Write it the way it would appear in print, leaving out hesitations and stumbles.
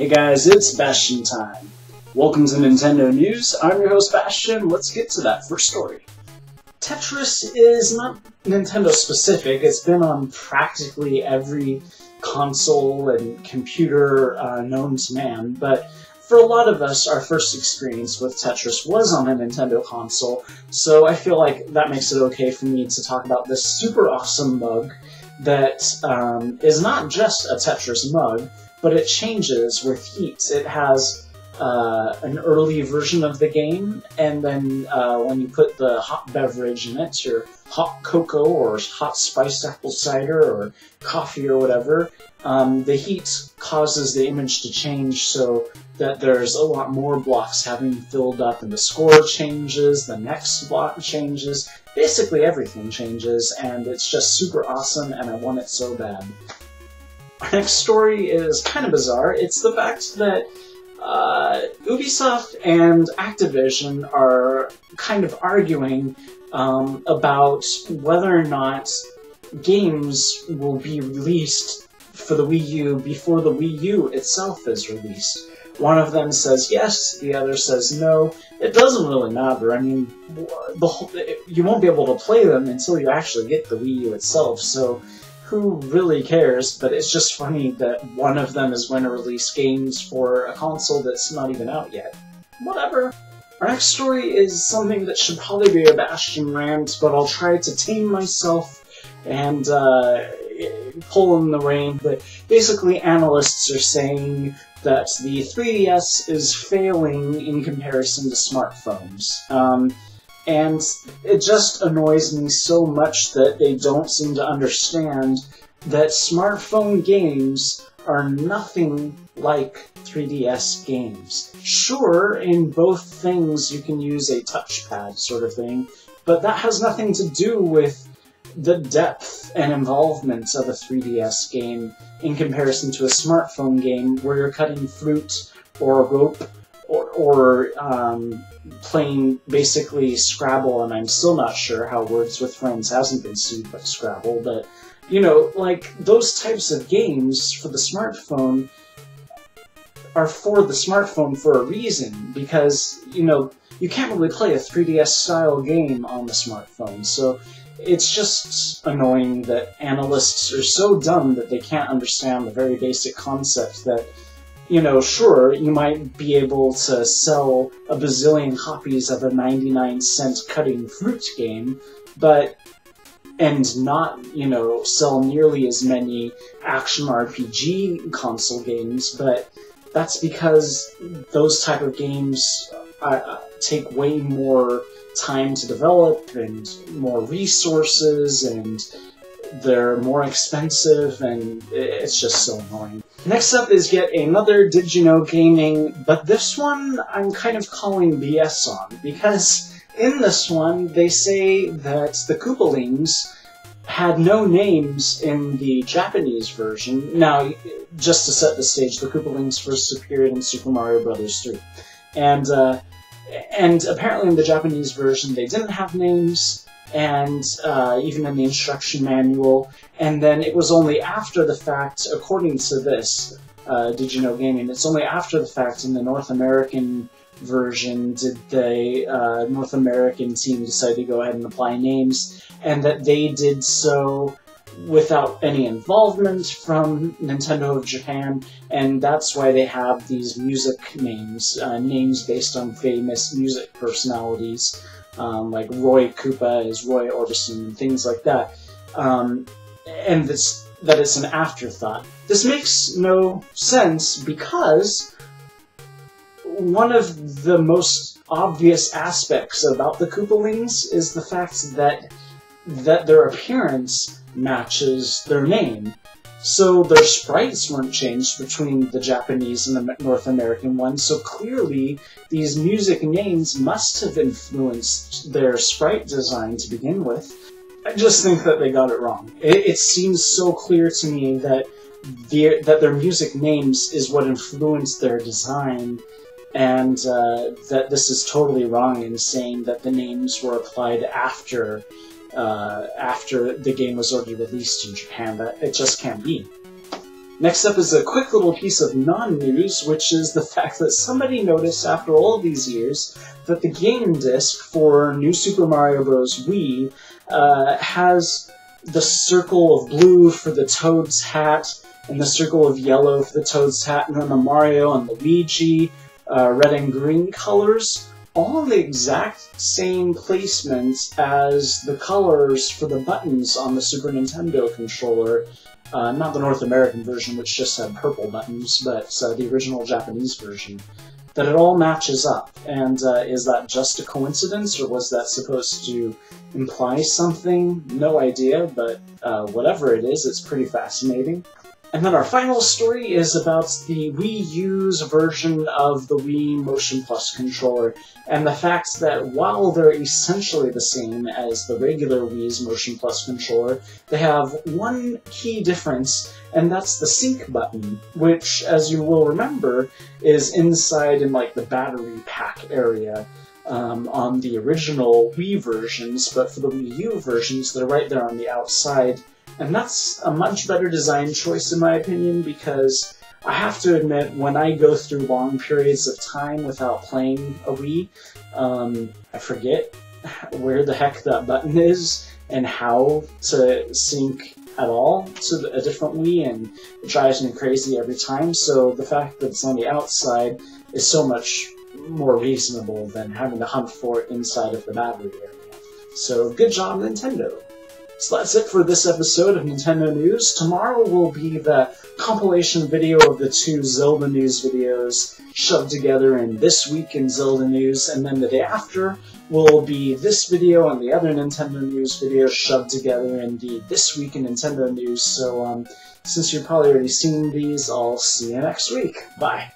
Hey guys, it's Bastian time. Welcome to Nintendo News. I'm your host Bastian. Let's get to that first story. Tetris is not Nintendo specific. It's been on practically every console and computer known to man, but for a lot of us, our first experience with Tetris was on a Nintendo console, so I feel like that makes it okay for me to talk about this super awesome mug that is not just a Tetris mug, but it changes with heat. It has an early version of the game, and then when you put the hot beverage in it, your hot cocoa or hot spiced apple cider or coffee or whatever, the heat causes the image to change so that there's a lot more blocks having filled up, and the score changes, the next block changes, basically everything changes, and it's just super awesome, and I want it so bad. Our next story is kind of bizarre. It's the fact that Ubisoft and Activision are kind of arguing about whether or not games will be released for the Wii U before the Wii U itself is released. One of them says yes, the other says no. It doesn't really matter. I mean, you won't be able to play them until you actually get the Wii U itself, so who really cares? But it's just funny that one of them is going to release games for a console that's not even out yet. Whatever. Our next story is something that should probably be a Bastian rant, but I'll try to tame myself and pull in the rein. But basically, analysts are saying that the 3DS is failing in comparison to smartphones. And it just annoys me so much that they don't seem to understand that smartphone games are nothing like 3DS games. Sure, in both things you can use a touchpad sort of thing, but that has nothing to do with the depth and involvement of a 3DS game in comparison to a smartphone game where you're cutting fruit or rope or playing basically Scrabble, and I'm still not sure how Words with Friends hasn't been sued by Scrabble, but, you know, like, those types of games for the smartphone are for the smartphone for a reason, because, you know, you can't really play a 3DS-style game on the smartphone, so it's just annoying that analysts are so dumb that they can't understand the very basic concept that, you know, sure, you might be able to sell a bazillion copies of a 99-cent cutting fruit game, and not, you know, sell nearly as many action RPG console games, but that's because those type of games take way more time to develop and more resources, and they're more expensive, and it's just so annoying. Next up is yet another Did You Know Gaming, but this one I'm kind of calling BS on, because in this one they say that the Koopalings had no names in the Japanese version. Now, just to set the stage, the Koopalings first appeared in Super Mario Bros. 3. And apparently in the Japanese version they didn't have names, and even in the instruction manual, and then it was only after the fact, according to this, Did You Know Gaming, it's only after the fact in the North American version did the North American team decide to go ahead and apply names, and that they did so without any involvement from Nintendo of Japan, and that's why they have these music names, names based on famous music personalities, like Roy Koopa is Roy Orbison, and things like that. And that it's an afterthought. This makes no sense because one of the most obvious aspects about the Koopalings is the fact that their appearance matches their name. So their sprites weren't changed between the Japanese and the North American one, so clearly these music names must have influenced their sprite design to begin with. I just think that they got it wrong. It seems so clear to me that their music names is what influenced their design, and that this is totally wrong in saying that the names were applied after the game was already released in Japan. That it just can't be. Next up is a quick little piece of non-news, which is the fact that somebody noticed after all these years that the game disc for New Super Mario Bros. Wii has the circle of blue for the Toad's hat, and the circle of yellow for the Toad's hat, and then the Mario and the Luigi red and green colors, all the exact same placement as the colors for the buttons on the Super Nintendo controller. Not the North American version, which just had purple buttons, but the original Japanese version. That it all matches up. And is that just a coincidence, or was that supposed to imply something? No idea, but whatever it is, it's pretty fascinating. And then our final story is about the Wii U's version of the Wii Motion Plus controller, and the fact that while they're essentially the same as the regular Wii's Motion Plus controller, they have one key difference, and that's the sync button, which, as you will remember, is inside in like the battery pack area on the original Wii versions, but for the Wii U versions, they're right there on the outside. And that's a much better design choice in my opinion, because I have to admit, when I go through long periods of time without playing a Wii, I forget where the heck that button is and how to sync at all to a different Wii, and it drives me crazy every time. So the fact that it's on the outside is so much more reasonable than having to hunt for it inside of the battery area. So good job, Nintendo! So that's it for this episode of Nintendo News. Tomorrow will be the compilation video of the two Zelda News videos shoved together in This Week in Zelda News, and then the day after will be this video and the other Nintendo News video shoved together in the This Week in Nintendo News. So since you've probably already seen these, I'll see you next week. Bye!